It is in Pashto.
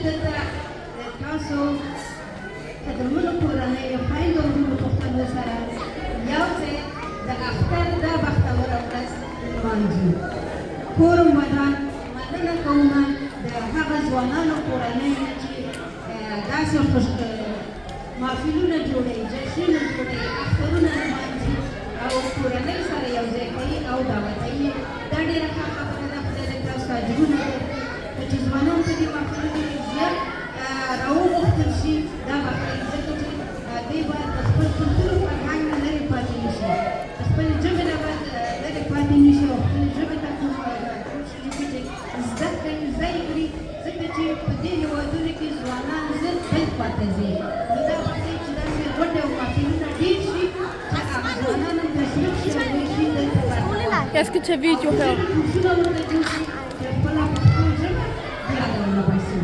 دلته تاسو د درملو کورنیو خویندو ورونو پښتنو سره یو ځای د اختر دا بختوره ورځ لمانځو. کورم ودان مننه کومه د هغه ځوانانو کورنیو چې داسې محفلونه جوړوي، جشنونه جوړوي، اخترونه لمانځي او کورنۍ سره یو ځای کوي او دعوتوي. دا ډېره ښه خبره ده. خدای دې تاسو ته اجرونه ورکړي چې ځوانان په دې محفلونو کې زیات راوغوښتل شي. دا به ښایي ځکه چې دوی باید د خپل کلتور او فرهنګ نه لرې پاتې نه شي، د خپلې ژبې نه باید لرې پاتې نه شي او خپلې ژبې ته کوشش وکړي چې زده کړي، زده یې کړي، ځکه چې په دې هېوادونو کې ځوانان ژر بل خواته ځي. نو دا به ښایي چې داسې غونډې او محفلونه ډېر شي چې هغه ځوانان هم تشویق شي او دوی شي دلته Qu'est-ce que tu as vu, Joker? کورسونه ورته جوړ شي چې خپله پښتو ژبه بیا راونه باسي.